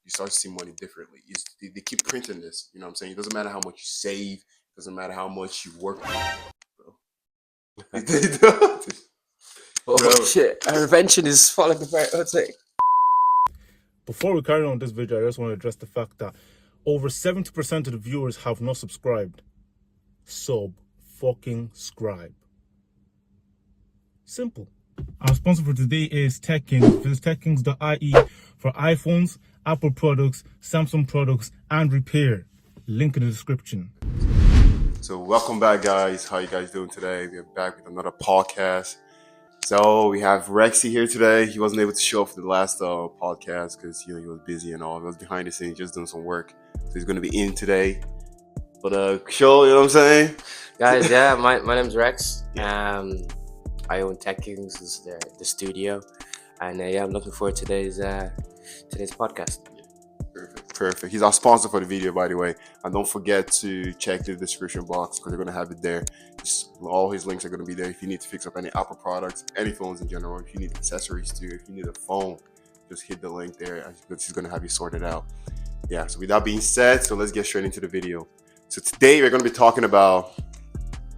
you start to see money differently. They keep printing this. You know what I'm saying? It doesn't matter how much you save. It doesn't matter how much you work. Bro. Oh shit! Our invention is falling apart. What's it? Before we carry on this video, I just want to address the fact that over 70% of the viewers have not subscribed. Fucking scribe. Simple. Our sponsor for today is TechKings. Visit techkings.ie for iPhones, Apple products, Samsung products, and repair. Link in the description. So welcome back, guys. How you guys doing today? We're back with another podcast. So we have Rexy here today. He wasn't able to show up for the last podcast because he was busy and all. He was behind the scenes just doing some work. So he's going to be in today. But show, you know what I'm saying? Guys, yeah, my name's Rex. I own TechKings, is the studio. And I'm looking forward to today's podcast. Perfect. He's our sponsor for the video, by the way. And don't forget to check the description box because they're going to have it there. All his links are going to be there. If you need to fix up any Apple products, any phones in general, if you need accessories too, if you need a phone, just hit the link there. He's going to have you sorted out. Yeah, so with that being said, so let's get straight into the video. So today we're going to be talking about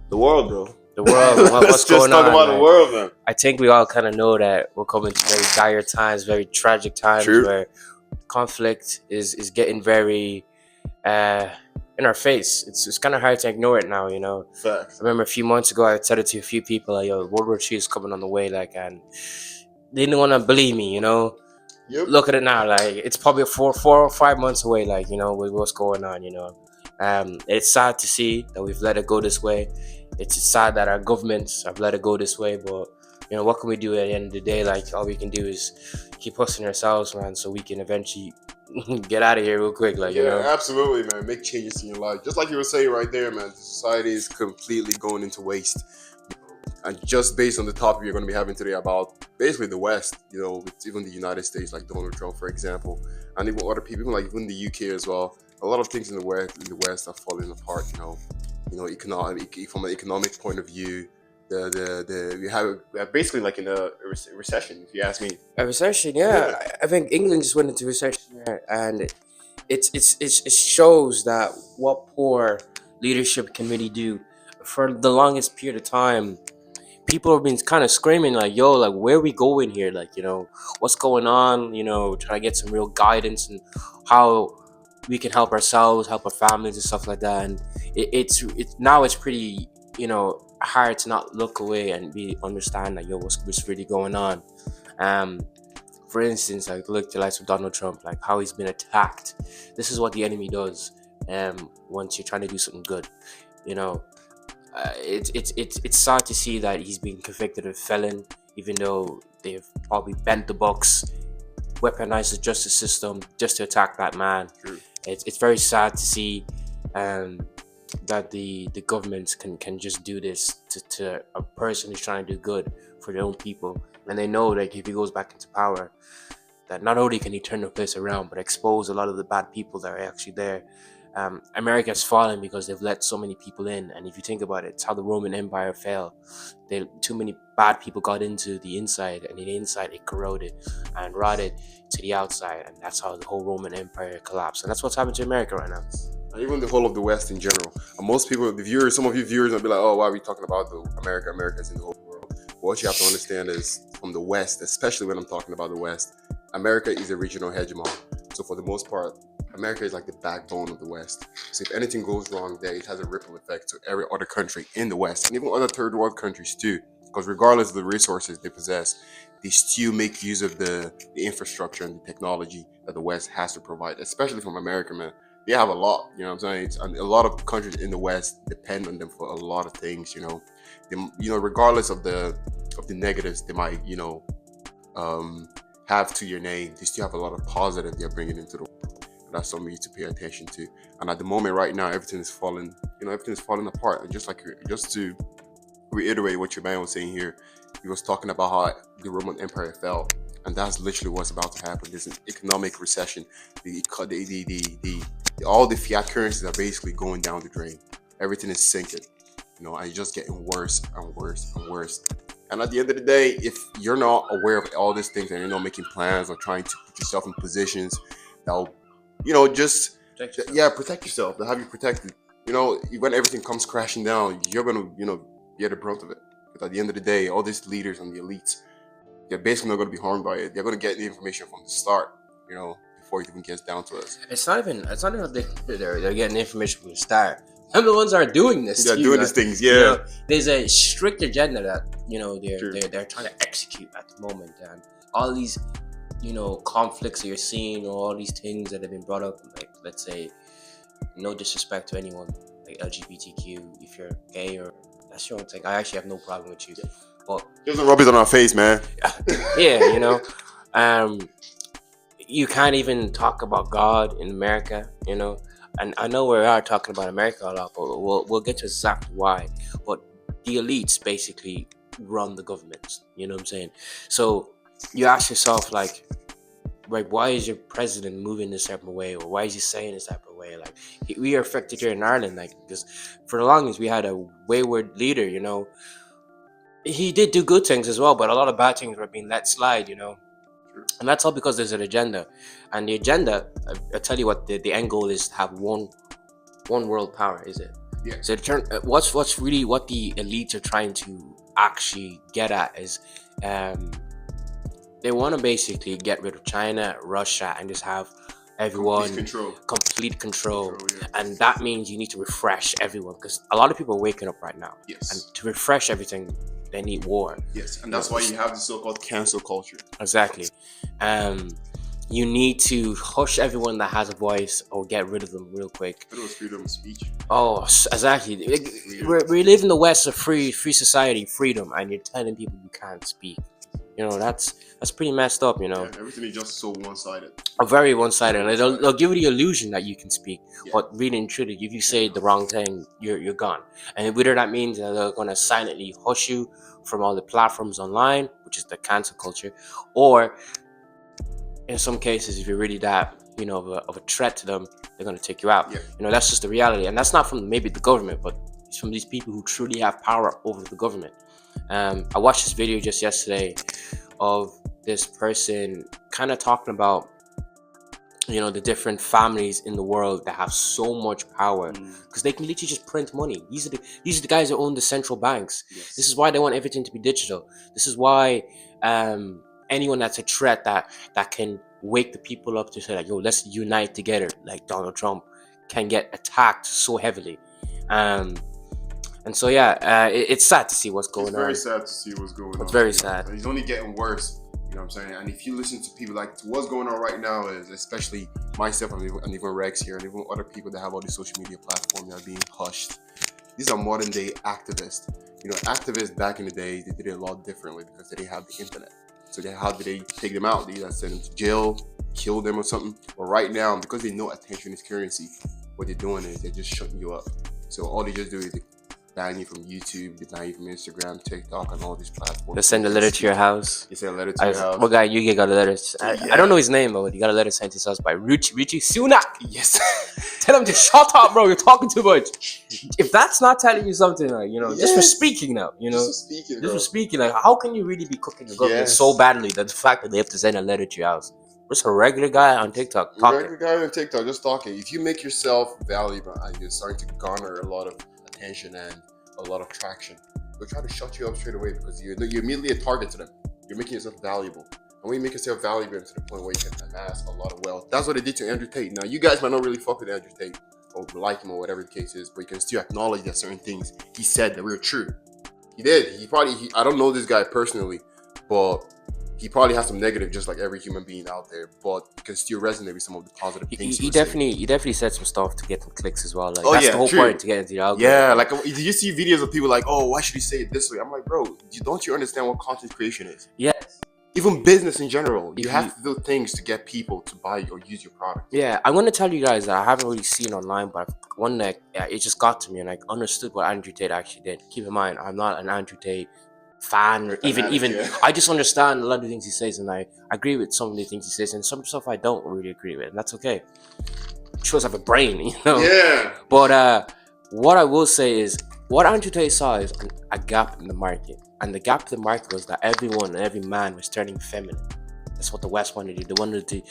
the world, bro. The world, what's Let's just going talk on, about man. the world, man. I think we all kind of know that we're coming to very dire times, very tragic times. True. Where conflict is getting very in our face. It's kind of hard to ignore it now, you know. Facts. I remember a few months ago I said it to a few people, like, yo, World War III is coming on the way, like, and they didn't want to believe me, you know. Yep. Look at it now, like, it's probably 4 or 5 months away, like, you know, with what's going on, you know. It's sad to see that we've let it go this way. It's sad that our governments have let it go this way, but you know, what can we do at the end of the day? Like, all we can do is keep hustling ourselves, man, so we can eventually get out of here real quick, like, Yeah, you know. absolutely, man. Make changes in your life. Just like you were saying right there, man. Society is completely going into waste. And just based on the topic we're going to be having today about basically the West, you know, with even the United States, like Donald Trump, for example, and even other people, even the UK as well. A lot of things in the West are falling apart. You know, from an economic point of view. We have basically like in a recession, if you ask me. A recession, yeah. I think England just went into recession, and it shows that what poor leadership can really do. For the longest period of time, people have been kind of screaming like, yo, like, where are we going here? Like, you know, what's going on? You know, trying to get some real guidance and how we can help ourselves, help our families and stuff like that. And it's pretty, you know, hard to not look away and understand that, yo, what's really going on. For instance, like, look at the likes of Donald Trump, like how he's been attacked. This is what the enemy does. Once you're trying to do something good, you know. It's sad to see that he's been convicted of felon, even though they've probably bent the bucks, weaponized the justice system just to attack that man. True. It's very sad to see that the governments can just do this to a person who's trying to do good for their own people, and they know that if he goes back into power, that not only can he turn the place around but expose a lot of the bad people that are actually there. America's fallen because they've let so many people in, and if you think about it, it's how the Roman Empire fell. Too many bad people got into the inside, and in the inside it corroded and rotted to the outside, and that's how the whole Roman Empire collapsed. And that's what's happened to America right now. And even the whole of the West in general. And most people, some of you viewers will be like, oh, why are we talking about America? America's in the whole world. But what you have to understand is, from the West, especially when I'm talking about the West, America is a regional hegemon. So for the most part, America is like the backbone of the West. So if anything goes wrong there, it has a ripple effect to every other country in the West, and even other third world countries too. Because regardless of the resources they possess, they still make use of the infrastructure and the technology that the West has to provide, especially from America, man. They have a lot, you know what I'm saying? And a lot of countries in the West depend on them for a lot of things, you know. Regardless of the negatives they might, have to your name, they still have a lot of positive they're bringing into the world. And that's something you need to pay attention to. And at the moment right now, everything is falling apart. And just to reiterate what your man was saying here, he was talking about how the Roman Empire fell. And that's literally what's about to happen. There's an economic recession. All the fiat currencies are basically going down the drain. Everything is sinking, and it's just getting worse and worse and worse. And at the end of the day, if you're not aware of all these things and you're not making plans or trying to put yourself in positions that will just Protect yourself. yeah, protect yourself. To have you protected. When everything comes crashing down, you're gonna bear the brunt of it. Because at the end of the day, all these leaders and the elites, they're basically not gonna be harmed by it. They're gonna get the information from the start. Before it even gets down to us. It's not even they're getting information from the start. They're the ones that are doing this. They're too, doing like, these things, yeah. There's a strict agenda that True. they're trying to execute at the moment, and all these conflicts that you're seeing, or all these things that have been brought up, like, let's say, no disrespect to anyone, like LGBTQ, if you're gay or that's your own thing. I actually have no problem with you, but Doesn't rub it on our face, man. yeah, you can't even talk about God in America, and I know we are talking about America a lot, but we'll get to exactly why. But the elites basically run the governments, you know what I'm saying? So you ask yourself, like, why is your president moving this type of way, or why is he saying this type of way? Like, we are affected here in Ireland, like, because for the longest we had a wayward leader, he did do good things as well, but a lot of bad things were being let slide, and that's all because there's an agenda, and the agenda, I tell you what, the end goal is to have one world power, is it? Yeah. So what's really what the elites are trying to actually get at is, they want to basically get rid of China, Russia, and just have everyone complete control. Yeah. And that means you need to refresh everyone, because a lot of people are waking up right now. Yes. And to refresh everything, they need war. Yes, and that's why you have the so-called cancel culture. Exactly. You need to hush everyone that has a voice, or get rid of them real quick. It was freedom of speech. Oh, exactly. We live in the West, a free society, freedom, and you're telling people you can't speak. That's pretty messed up, Yeah, everything is just so one-sided. Very one-sided. Like, they'll give you the illusion that you can speak, but really and truly, if you say the wrong thing, you're gone. And whether that means that they're gonna silently hush you from all the platforms online, which is the cancel culture, or in some cases, if you're really that of a threat to them, they're gonna take you out. Yeah. That's just the reality, and that's not from maybe the government, but it's from these people who truly have power over the government. I watched this video just yesterday of this person kind of talking about the different families in the world that have so much power, because they can literally just print money. These are the guys that own the central banks. Yes. This is why they want everything to be digital. This is why anyone that's a threat that can wake the people up to say, like, yo, let's unite together, like Donald Trump, can get attacked so heavily. And so it's sad to see what's going on. It's very sad to see what's going on. It's very sad. It's only getting worse. You know what I'm saying? And if you listen to people, like, what's going on right now is, especially myself and even Rex here, and even other people that have all these social media platforms that are being hushed. These are modern day activists. Activists back in the day, they did it a lot differently because they didn't have the internet. So how did they take them out? They either send them to jail, kill them or something. But right now, because they know attention is currency, what they're doing is they're just shutting you up. So all they just do is they ban you from YouTube, they ban you from Instagram, TikTok, and all these platforms. They send a letter to your house. They send a letter to your house. One guy in UK got a letter. I don't know his name, but he got a letter sent to his house by Richie Sunak. Yes. Tell him to shut up, bro. You're talking too much. If that's not telling you something, like, just for speaking now, Just for speaking, like, how can you really be cooking the government so badly that the fact that they have to send a letter to your house? Just a regular guy on TikTok talking. Regular guy on TikTok just talking. If you make yourself valuable and you're starting to garner a lot of attention and a lot of traction, they'll try to shut you up straight away because you're immediately a target to them. You're making yourself valuable. And when you make yourself valuable to the point where you can amass a lot of wealth, that's what they did to Andrew Tate. Now, you guys might not really fuck with Andrew Tate or like him or whatever the case is, but you can still acknowledge that certain things he said that were true. He did. I don't know this guy personally, but he probably has some negative, just like every human being out there, but you can still resonate with some of the positive things. He definitely said some stuff to get some clicks as well. Like, oh, that's yeah, the whole true. point, to get into the algorithm. Yeah, like, did you see videos of people like, oh, why should he say it this way? I'm like, bro, don't you understand what content creation is? Yes. Even business in general, you have to do things to get people to buy or use your product. Yeah, I'm gonna tell you guys that I haven't really seen online, but one that it just got to me and I understood what Andrew Tate actually did. Keep in mind, I'm not an Andrew Tate fan, or even I just understand a lot of the things he says, and I agree with some of the things he says, and some stuff I don't really agree with, and that's okay. Shows I have a brain, Yeah. But what I will say is, what Andrew Tate saw is a gap in the market, and the gap in the market was that every man was turning feminine. That's what the West wanted to do. They wanted to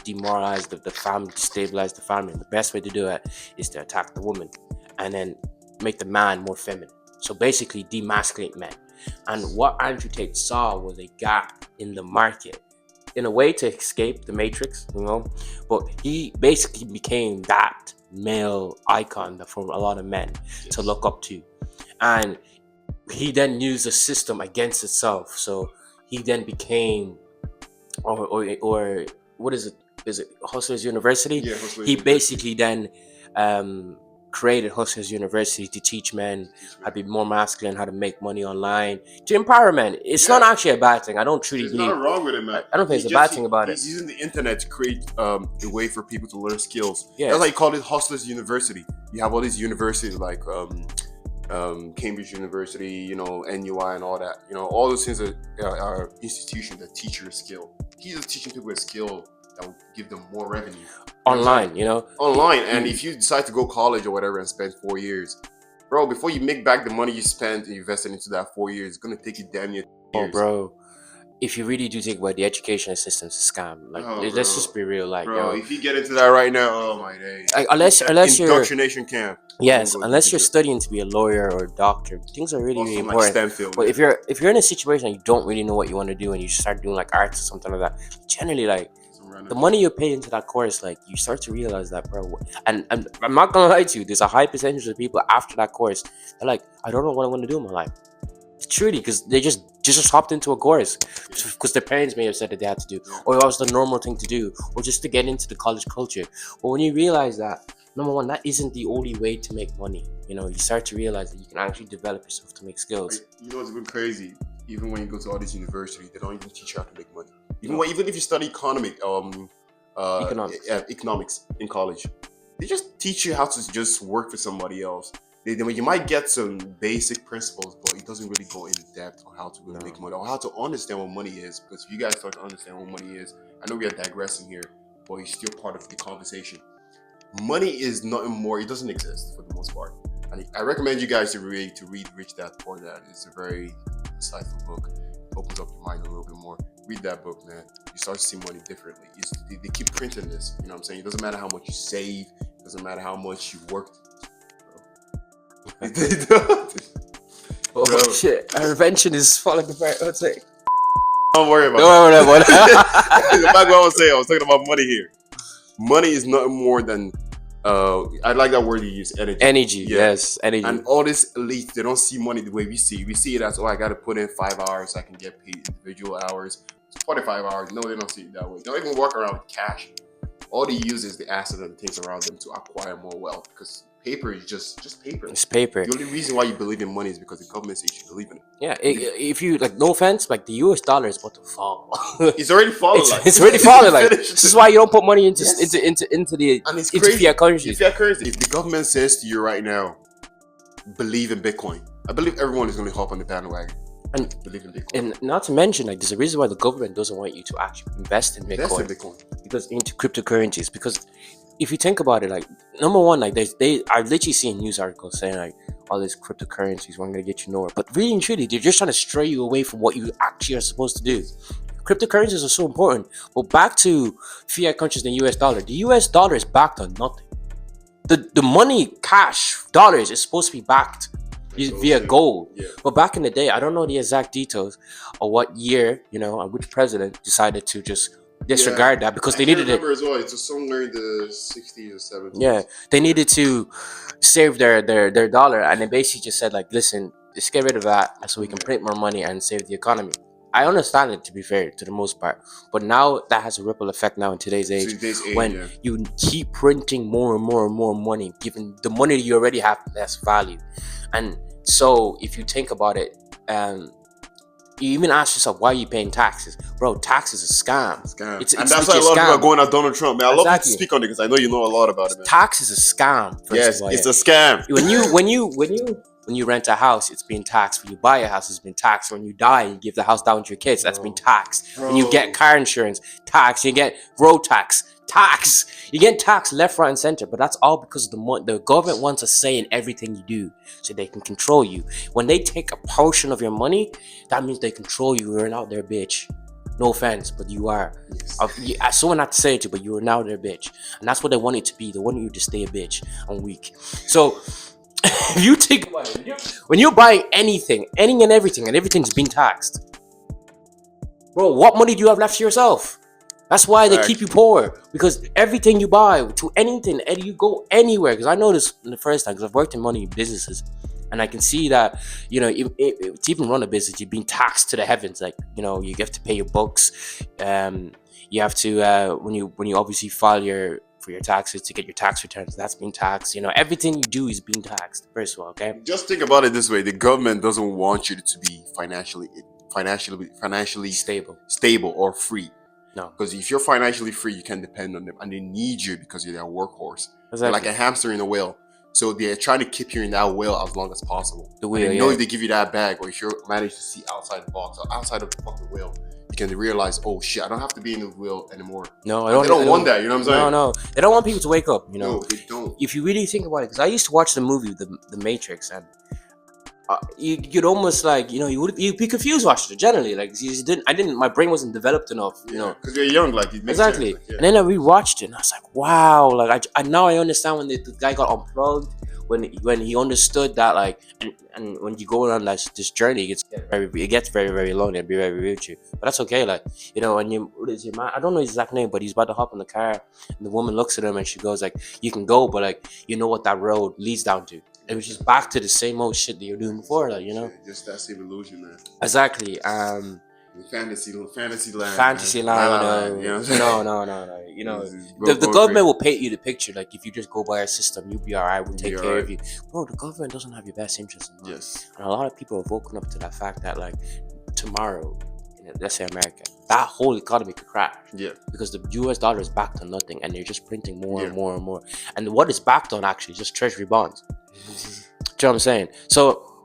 demoralize the family, destabilize the family. And the best way to do it is to attack the woman and then make the man more feminine. So basically demasculate men. And what Andrew Tate saw was a gap in the market, in a way to escape the matrix, but he basically became that male icon for a lot of men to look up to. And he then used the system against itself. So he then became, or what is it Hustlers University? Yeah, Hustlers He University. basically then created Hustlers University to teach men how to be more masculine, how to make money online, to empower men. It's not actually a bad thing. I don't truly There's believe. nothing wrong with it, man. I don't think it's a bad thing about He's using the internet to create a way for people to learn skills. Yeah. That's why you call it Hustlers University. You have all these universities like Cambridge University, NUI and all that. All those things are institutions that teach you a skill. He's just teaching people a skill that will give them more revenue. Online, Online. And if you decide to go college or whatever and spend 4 years, bro, before you make back the money you spent and you invested into that 4 years, it's gonna take you damn near 2 years. Oh, bro. If you really do think about the education system's a scam, let's just be real, bro, if you get into that right now, oh my days. Unless you're indoctrination camp. Yes, unless you're studying to be a lawyer or a doctor, things are really, really important. But if you're in a situation and you don't really know what you want to do and you start doing like arts or something like that, generally the money you pay into that course, you start to realize that, bro. And I'm not gonna lie to you, there's a high percentage of people after that course, they're like, I don't know what I'm gonna do in my life. Truly, because they just hopped into a course because their parents may have said that they had to do, or it was the normal thing to do, or just to get into the college culture. But when you realize that, number one, that isn't the only way to make money. You start to realize that you can actually develop yourself to make skills. It's been crazy. Even when you go to all these universities, they don't even teach you how to make money. Even if you study economics in college, they just teach you how to just work for somebody else. You might get some basic principles, but it doesn't really go in depth on how to really make money or how to understand what money is. Because if you guys start to understand what money is, I know we are digressing here, but it's still part of the conversation. Money is nothing more. It doesn't exist for the most part. And I recommend you guys to read Rich Dad Poor Dad. It's a very insightful book. It opens up your mind a little bit more. Read that book, man. You start to see money differently. They keep printing this. You know what I'm saying? It doesn't matter how much you save. It doesn't matter how much you worked. Oh shit! Our invention is falling apart. What's it? Don't worry about it. Don't worry about it. Back what I was saying, I was talking about money here. Money is nothing more than I like that word you use, energy. Energy, yes, energy. And all this elite, they don't see money the way we see. We see it as, I got to put in 5 hours so I can get paid individual hours. 45 hours. No, they don't see it that way. They don't even walk around with cash. All they use is the asset and things around them to acquire more wealth, because paper is just paper. It's paper. The only reason why you believe in money is because the government says you should believe in it. Yeah, if you no offense, the US dollar is about to fall. It's already falling. It's already falling. This is why you don't put money into fiat currency. If the government says to you right now, believe in Bitcoin, I believe everyone is going to hop on the bandwagon. And believe in Bitcoin. And not to mention, there's a reason why the government doesn't want you to actually invest in Bitcoin. Because into cryptocurrencies. Because if you think about it, number one, I've literally seen news articles saying all these cryptocurrencies weren't going to get you nowhere. But really and truly, they're just trying to stray you away from what you actually are supposed to do. Cryptocurrencies are so important. But back to fiat countries and the US dollar. The US dollar is backed on nothing. The money, cash, dollars is supposed to be backed via gold. Yeah. But back in the day, I don't know the exact details of what year, and which president decided to just disregard that, because they needed it. As well. It's somewhere in the 60s or 70s. Yeah, they needed to save their dollar, and they basically just said listen, let's get rid of that so we can print more money and save the economy. I understand it, to be fair, to the most part, but now that has a ripple effect now in today's age, when you keep printing more and more and more money, given the money you already have less value. And so if you think about it, you even ask yourself, why are you paying taxes? Bro, taxes is a scam. It's and that's why a lot of people are going at Donald Trump. Man, I love you to speak on it because I know you know a lot about it, man. Tax is a scam. Yes, it's a scam. When you rent a house, it's being taxed. When you buy a house, it's been taxed. When you die and you give the house down to your kids, that's been taxed. When you get car insurance, tax. You get road tax. You get taxed left, right, and center, but that's all because the government wants a say in everything you do, so they can control you. When they take a portion of your money, that means they control you. You're out there, bitch. No offense, but you are. Yes. I saw not to say it to you, but you are now their bitch, and that's what they want it to be. They want you to stay a bitch and weak. So if you think about it, when you're buying anything, any and everything, and everything's being taxed, bro, what money do you have left to yourself? That's why they keep you poor, because everything you buy to anything, and you go anywhere. Because I noticed in the first time, because I've worked in money businesses, and I can see that, you know, to even run a business, you're being taxed to the heavens. Like, you know, you have to pay your books. You have to when you obviously file for your taxes to get your tax returns, that's being taxed. You know, everything you do is being taxed. First of all, okay. Just think about it this way: the government doesn't want you to be financially stable or free. No, because if you're financially free, you can depend on them, and they need you because you're their workhorse. exactly. You're like a hamster in a wheel, so they're trying to keep you in that wheel as long as possible. The wheel, and they know if they give you that bag, or if you manage to see outside the box or outside of the fucking wheel, you can realize, oh shit, I don't have to be in the wheel anymore. No, they don't want that. You know what I'm saying? No, they don't want people to wake up. You know, no, they don't. If you really think about it, because I used to watch the movie The Matrix, and you'd almost like, you know, you'd be confused watching it generally. Like, my brain wasn't developed enough, you know, because you're young, like, it makes exactly. sense, like, yeah. And then I rewatched it, and I was like, wow, like I now I understand when the guy got unplugged, when he understood that, like, and when you go on this journey, it gets very, very lonely and be very real to you. But that's okay, like, you know, and what is your man? I don't know his exact name, but he's about to hop in the car, and the woman looks at him and she goes like, you can go, but like, you know what that road leads down to. It was just back to the same old shit that you're doing before, like, you know. Just that same illusion, man. Exactly. Fantasy land. Fantasy land. You know, no. You know, the government will paint you the picture. Like, if you just go by our system, you'll be alright. We'll take care of you, bro. The government doesn't have your best interest in mind. Yes. And a lot of people have woken up to that fact that, like, tomorrow, let's say America, that whole economy could crash. Yeah. Because the US dollar is backed on nothing, and they're just printing more and more and more. And what is backed on actually is just treasury bonds. Do you know what I'm saying? So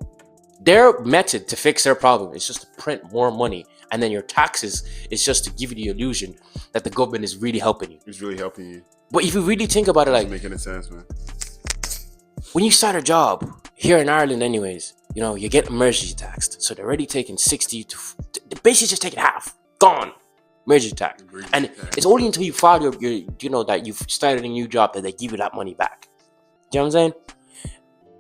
their method to fix their problem is just to print more money, and then your taxes is just to give you the illusion that the government is really helping you. It's really helping you. But if you really think about it, like, doesn't make any sense, man. When you start a job here in Ireland, anyways, you know, you get emergency taxed. So they're already taking 60 to basically just taking half, gone. Emergency tax. It's only until you file your you know, that you've started a new job that they give you that money back. Do you know what I'm saying?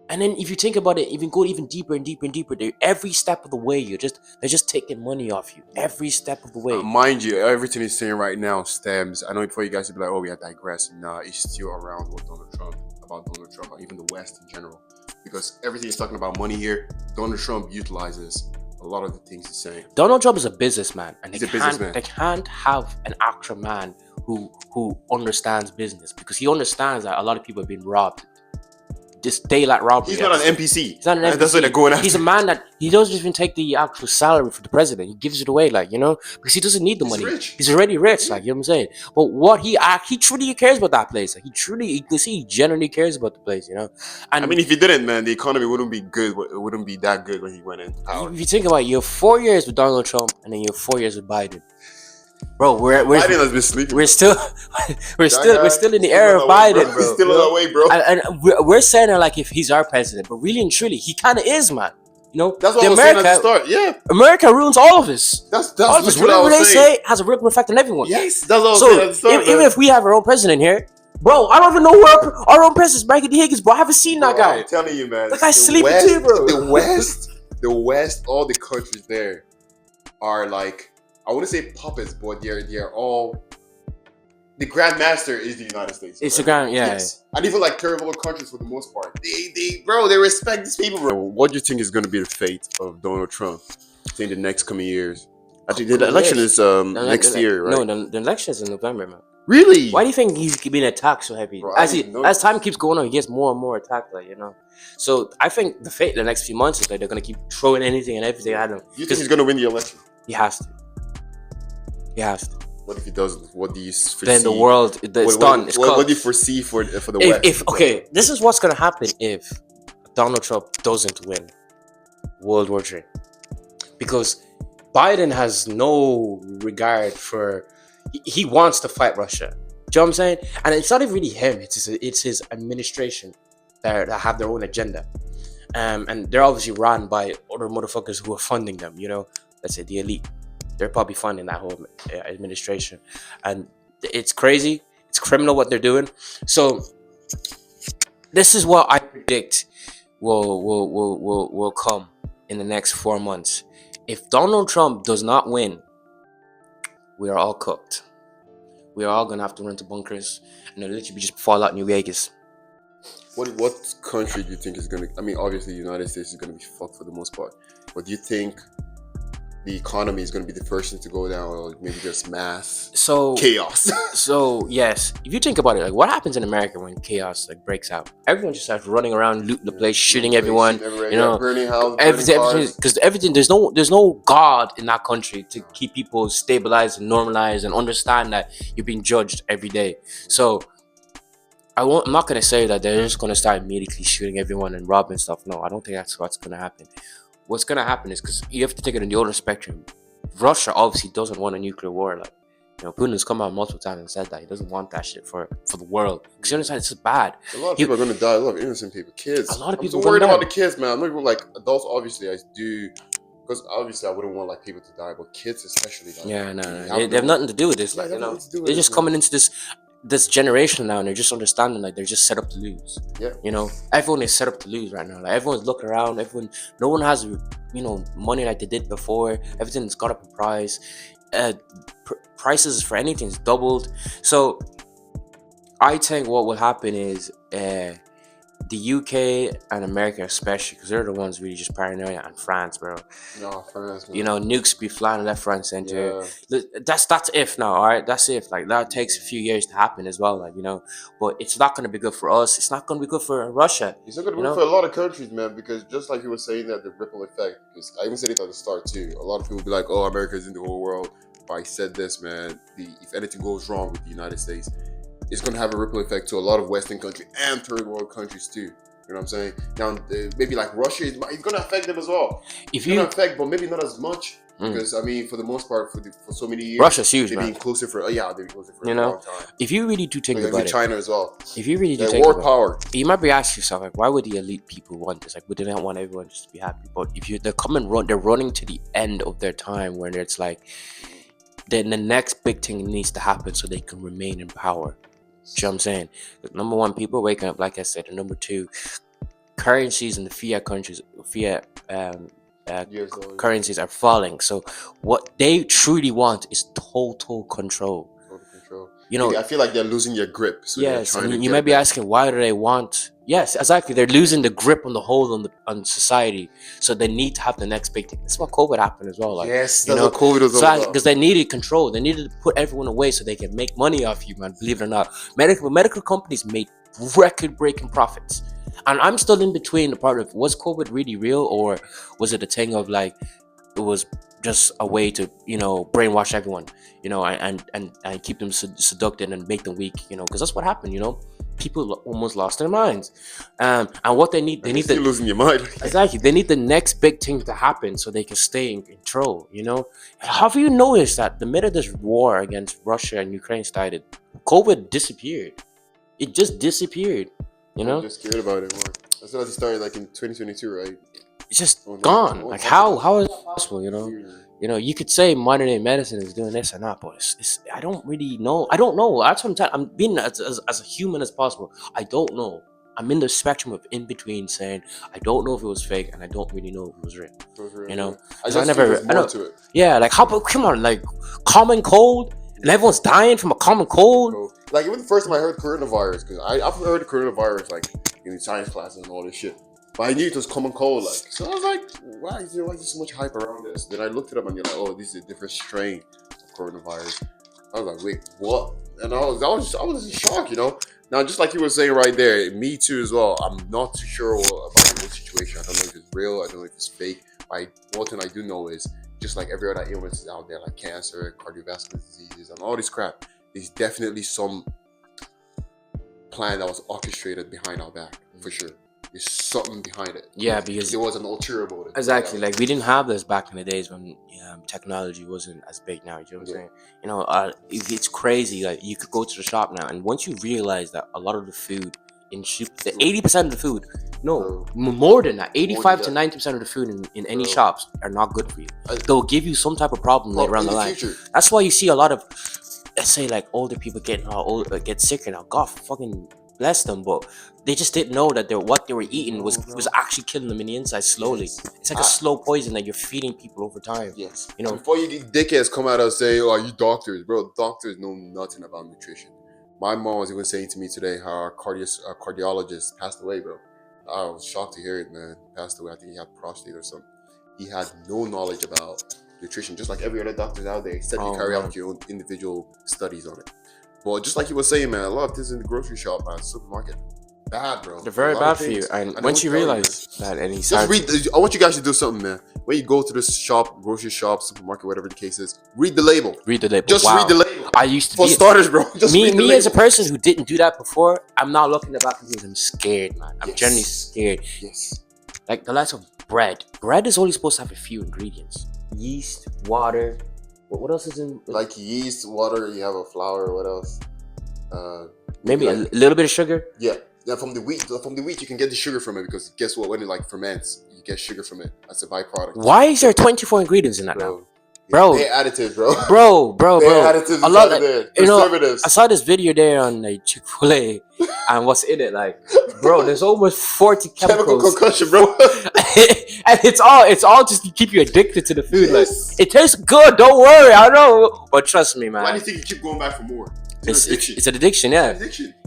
And then if you think about it, even go even deeper and deeper and deeper, every step of the way, they're just taking money off you. Every step of the way. Mind you, everything he's saying right now stems. I know before you guys would be like, oh, we are digressing. Nah, it's still around about Donald Trump, or even the West in general. Because everything he's talking about money here, Donald Trump utilizes a lot of the things he's saying. Donald Trump is a businessman, and he's a businessman. They can't have an actual man who understands business, because he understands that a lot of people have been robbed. Just daylight robbery. He's not an NPC. He's not an NPC. That's what they're going after. He's a man that he doesn't even take the actual salary for the president. He gives it away, like, you know, because he doesn't need the money. Rich. He's already rich, like, you know what I'm saying. But what he truly cares about that place. Like, you can see he genuinely cares about the place, you know. And I mean, if he didn't, man, the economy wouldn't be good. It wouldn't be that good when he went into power. If you think about it, you have 4 years with Donald Trump, and then you have 4 years with Biden. Bro, Biden has been sleeping. We're still in the era of Biden, bro. He's still on our way, bro. And we're saying it like if he's our president, but really and truly, he kind of is, man. You know, that's what I was saying at the start. Yeah, America ruins all of us. That's all of us. Whatever they say has a ripple effect on everyone. Yes, that's what I was saying at the start. Even if we have our own president here, bro, I don't even know where our own president is, Mikey Higgins, bro. I haven't seen that guy. I'm telling you, man. That guy's sleeping too, bro. The West, all the countries there are like, I wouldn't say puppets, but they're all. The Grand Master is the United States. It's the Grand, yeah. Yes. And even like third world countries for the most part, they respect these people, bro. What do you think is going to be the fate of Donald Trump in the next coming years? I think the election is next year, right? No, the election is in November, man. Really? Why do you think he's being attacked so heavy? Bro, as time keeps going on, he gets more and more attacked, like, you know. So I think the fate the next few months is like they're gonna keep throwing anything and everything at him. You think he's gonna win the election? He has to. He has to. What if he doesn't? What do you foresee? Then the world, it's done. What do you foresee for the West? Okay, this is what's gonna happen if Donald Trump doesn't win World War III, because Biden has no regard for. He wants to fight Russia. Do you know what I'm saying? And it's not even really him. It's his administration that have their own agenda, and they're obviously run by other motherfuckers who are funding them. You know, let's say the elite. they're probably funding that whole administration, and it's crazy. It's criminal what they're doing. So this is what I predict will come in the next 4 months. If Donald Trump does not win, we are all cooked. We are all gonna have to run to bunkers, and it'll literally just fall out New Vegas. What country do you think is gonna? I mean, obviously, the United States is gonna be fucked for the most part. But do you think the economy is gonna be the first thing to go down, or maybe just mass chaos? So yes, if you think about it, like what happens in America when chaos like breaks out? Everyone just starts running around, looting the place, shooting everyone. You know, burning houses, everything, because everything. There's no God in that country to keep people stabilized and normalized and understand that you're being judged every day. So I'm not gonna say that they're just gonna start immediately shooting everyone and robbing stuff. No, I don't think that's what's gonna happen. What's gonna happen is, because you have to take it in the older spectrum. Russia obviously doesn't want a nuclear war. Like, Putin's come out multiple times and said that he doesn't want that shit for the world. Because you understand, it's bad. A lot of people are gonna die. A lot of innocent people, kids. A lot of people. I'm so worried about the kids, man. I'm not even like adults. Obviously, I do. Because obviously, I wouldn't want like people to die, but kids especially. Like, yeah, no. They have nothing to do with this. Like, they're just coming into this generation now, and they're just understanding like they're just set up to lose. Yeah. Everyone is set up to lose right now. Like, everyone's looking around. No one has money like they did before. Everything's got up in price. Prices for anything's doubled. So I think what will happen is the UK and America especially, because they're the ones really just paranoia, and France, bro. No, France, man. Nukes be flying left, right, and center. Yeah. That's if now, all right. That's if like that takes a few years to happen as well, like But it's not gonna be good for us. It's not gonna be good for Russia. It's not gonna be good for a lot of countries, man. Because just like you were saying, that the ripple effect. Because I even said it at the start too. A lot of people will be like, "Oh, America's in the whole world." But I said this, man. If anything goes wrong with the United States, it's going to have a ripple effect to a lot of Western countries and third world countries too. You know what I'm saying? Now, maybe like Russia, it's going to affect them as well. It's going to affect, but maybe not as much. Because, I mean, for the most part, for so many years, Russia's huge, they've man. been inclusive for a long time. If you really do think about it, China as well. If you really do think about power. You might be asking yourself, like, why would the elite people want this? Like, would they not want everyone just to be happy? But if they're running to the end of their time, where it's like, then the next big thing needs to happen so they can remain in power. You know what I'm saying? Number one, people waking up, like I said. And number two, currencies in the fiat countries, currencies are falling. So what they truly want is total control. I feel like they're losing their grip. So yes, and you might be asking, why do they want? Yes, exactly. They're losing the grip on the whole on society, so they need to have the next big thing. That's what COVID happened as well. Like, yes, that's what COVID was all about. Because they needed control. They needed to put everyone away so they can make money off you, man. Believe it or not, medical companies made record-breaking profits, and I'm still in between the part of, was COVID really real, or was it a thing of like it was just a way to brainwash everyone, and keep them seduced and make them weak, because that's what happened. People almost lost their minds, and what they need losing your mind. Exactly, they need the next big thing to happen so they can stay in control. Have you noticed that the minute this war against Russia and Ukraine started, COVID disappeared? It just disappeared. I'm just scared about it more. That's what it started like in 2022, right? It's just gone. Like, how is that possible? You could say modern day medicine is doing this or not, but it's I don't really know. I don't know. That's what I'm being as a human as possible. I don't know. I'm in the spectrum of in between, saying I don't know if it was fake and I don't really know if it was real. I never. I know. To it. Yeah, like come on, like common cold, and everyone's dying from a common cold. Like even the first time I heard coronavirus, because I've heard of coronavirus like in science classes and all this shit. But I knew it was common cold, like. So I was like, why is there so much hype around this? Then I looked it up and you're like, oh, this is a different strain of coronavirus. I was like, wait, what? And I was in shock, Now, just like you were saying right there, me too as well. I'm not too sure about the whole situation. I don't know if it's real. I don't know if it's fake. One thing I do know is, just like every other illness out there, like cancer, cardiovascular diseases, and all this crap, there's definitely some plan that was orchestrated behind our back, for sure. There's something behind it. Yeah, because there was an ulterior motive. Exactly. Like, we didn't have this back in the days when technology wasn't as big now. You know what I'm saying? It's crazy. Like, you could go to the shop now, and once you realize that a lot of the food in the 80% of the food No, more than that. 85 to that. 90% of the food in any Bro. shops are not good for you. They'll give you some type of problem later on in the line. future. That's why you see a lot of, let's say, like older people getting get sicker now. God fucking bless them, but they just didn't know that what they were eating was actually killing them in the inside slowly. Yes. It's like a slow poison that you're feeding people over time. Yes. You know, before you dickheads come out and say, "Oh, are you doctors, bro?" Doctors know nothing about nutrition. My mom was even saying to me today how our cardiologist passed away, bro. I was shocked to hear it, man. Passed away. I think he had prostate or something. He had no knowledge about nutrition, just like every other doctor out there, except you carry out your own individual studies on it. But just like you were saying, man, a lot of this in the grocery shop, man, supermarket. Bad, bro. They're very bad for you. And once you realize that, and he just read. I want you guys to do something, man. When you go to this shop, grocery shop, supermarket, whatever the case is, read the label. Read the label. Just read the label. I used to for starters, bro. Just me as a person who didn't do that before. I'm not looking at back because I'm scared, man. I'm generally scared. Yes. Like the likes of bread. Bread is only supposed to have a few ingredients: yeast, water. What else is in? Like yeast, water. You have a flour. What else? Maybe a little bit of sugar. Yeah. Yeah, from the wheat you can get the sugar from it, because guess what? When it like ferments, you get sugar from it. That's a byproduct. Why is there 24 ingredients in that now? Bro, they additives, bro. Bro. Additives. A lot of preservatives. I saw this video there on like Chick-fil-A, and what's in it? Like, bro, there's almost 40 chemical concussion, bro. And it's all just to keep you addicted to the food. Yes. Like, it tastes good. Don't worry, I know. But trust me, man. Why do you think you keep going back for more? It's an addiction, yeah.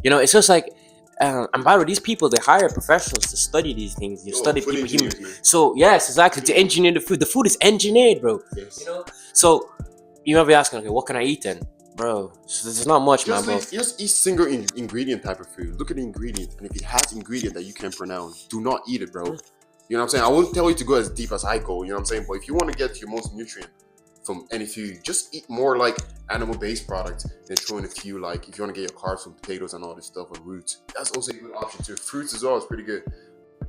You know, it's just like. And by the way, these people, they hire professionals to study these things. You study people, human. So yes, exactly, to engineer the food. The food is engineered, bro. Yes. You know. So you might be asking, okay, what can I eat then, bro? So there's not much, man. Bro. Just eat single ingredient type of food. Look at the ingredient, and if it has ingredient that you can pronounce, do not eat it, bro. You know what I'm saying? I won't tell you to go as deep as I go. You know what I'm saying? But if you want to get your most nutrient from any food, just eat more like animal-based products than throwing a few, like if you want to get your carbs from potatoes and all this stuff, or roots. That's also a good option too. Fruits as well is pretty good.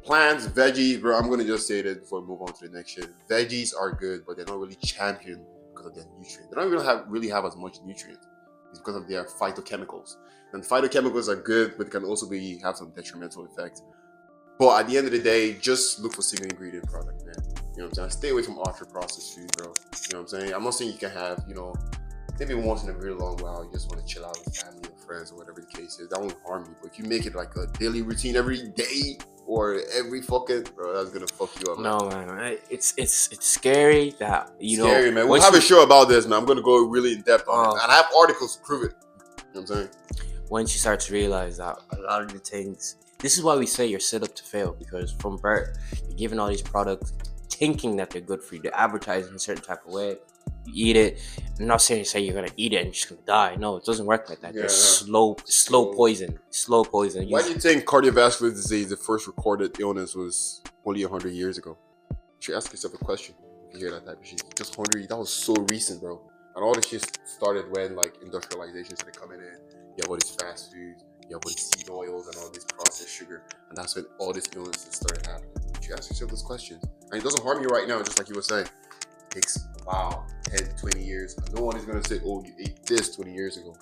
Plants, veggies, bro. I'm gonna just say that before we move on to the next shit. Veggies are good, but they're not really championed because of their nutrients. They don't really have as much nutrients. It's because of their phytochemicals. And phytochemicals are good, but they can also have some detrimental effects. But at the end of the day, just look for single ingredient product, man. You know what I'm saying? Stay away from ultra processed food, bro. You know what I'm saying? I'm not saying you can have, maybe once in a really long while, you just want to chill out with family or friends or whatever the case is. That won't harm you. But if you make it like a daily routine every day or every fucking, bro, that's gonna fuck you up. Man. No, man. It's scary that, Scary, man. We'll have a show about this, man. I'm gonna go really in depth on it. And I have articles to prove it. You know what I'm saying? Once you start to realize that a lot of the things, this is why we say you're set up to fail, because from birth, you're given all these products thinking that they're good for you. They're advertised in a certain type of way. You eat it. I'm not saying you're gonna eat it and you're just gonna die. No, it doesn't work like that. They're slow poison. Slow poison. Why do you think cardiovascular disease, the first recorded illness, was only 100 years ago? You should ask yourself a question if you hear that type of shit. Just 100. That was so recent, bro. And all this shit started when like industrialization started coming in. You have all these fast foods. You have all these seed oils and all this processed sugar, and that's when all these illnesses started happening. You ask yourself those questions, and it doesn't harm you right now, just like you were saying. It takes 10, 20 years. No one is gonna say, "Oh, you ate this 20 years ago."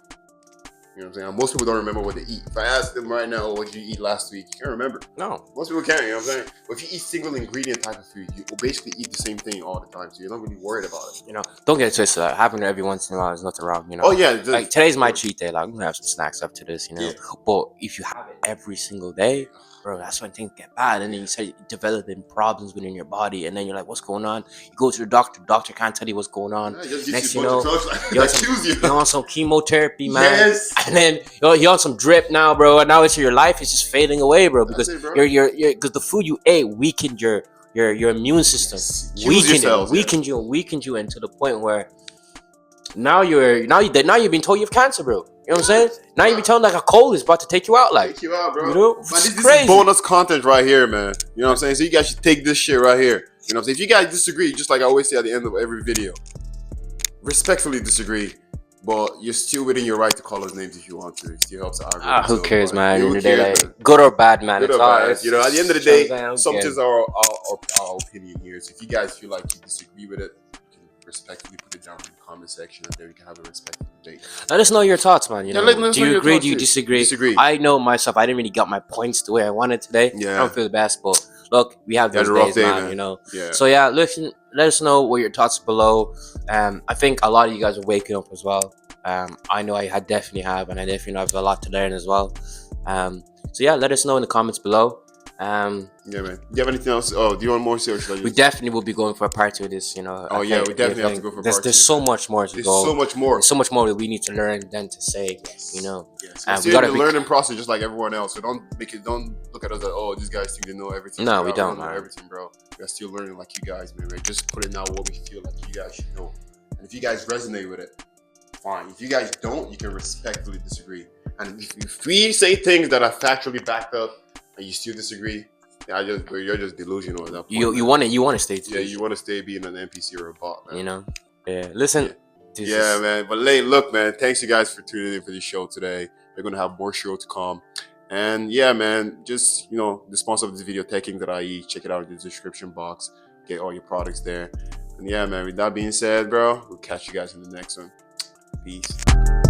You know what I'm saying? And most people don't remember what they eat. If I ask them right now, "What did you eat last week?" You can't remember. No, most people can't. You know what I'm saying? But if you eat single ingredient type of food, you will basically eat the same thing all the time, so you're not really worried about it. Don't get it twisted. Having it every once in a while, there's nothing wrong. Oh yeah, like today's my cheat day. Like I'm gonna have some snacks after this. Yeah. But if you have it every single day, bro, that's when things get bad, and then you start developing problems within your body, and then you're like, "What's going on?" You go to the doctor can't tell you what's going on. Yeah, next, you on some chemotherapy, man. Yes. And then you're on some drip now, bro, and now your life is just fading away, bro, because you're because the food you ate weakened your immune system, weakened you, and to the point where now you're being told you have cancer, bro. You know what I'm saying? Now you're being told like a cold is about to take you out, like. Take you out, bro. This is crazy. Is bonus content right here, man. You know what I'm saying? So you guys should take this shit right here. You know what I'm saying? If you guys disagree, just like I always say at the end of every video, respectfully disagree, but you're still within your right to call us names if you want to. It still helps our who cares, man? Who cares, man? Good or bad, man. Good or bad. At the end of the day, some things are our opinion here. So if you guys feel like you disagree with it, respectfully put it down in the comment section, and then we can have a respectful debate. Let us know your thoughts, man. You Yeah, know, let us do know you your agree? thoughts Do you too. disagree? Disagree. I know myself. I didn't really get my points the way I wanted today. Yeah. I don't feel the best, but look, we have You had those a rough days, day, man. man. You know. Yeah. So yeah, listen. Let us know what your thoughts below. I think a lot of you guys are waking up as well. I know I definitely have, and I definitely have a lot to learn as well. So yeah, let us know in the comments below. Yeah, man. Do you have anything else? Oh, do you want more serious? We definitely will be going for a part 2 of this. You know. Oh I yeah, think- we definitely I have to think go for there's, part There's 2. so much more to There's go. so much more. There's so much more that we need to learn than to say. Yes. You know. Yes. We We're still gotta in the be- learning process, just like everyone else. So don't look at us like, oh, these guys think they know everything. No, we We don't, know man. everything, bro. We're still learning like you guys, man. We're just putting out what we feel like you guys should know. And if you guys resonate with it, fine. If you guys don't, you can respectfully disagree. And if we say things that are factually backed up and you still disagree, yeah, you're just delusional at that point. You want to stay. Yeah, you want to stay being an NPC or a bot, man. You know. Yeah. Listen. Yeah, man. But look, man. Thanks you guys for tuning in for this show today. We're gonna have more show to come. And yeah, man. Just the sponsor of this video, Kegz.ie. Check it out in the description box. Get all your products there. And yeah, man. With that being said, bro, we'll catch you guys in the next one. Peace.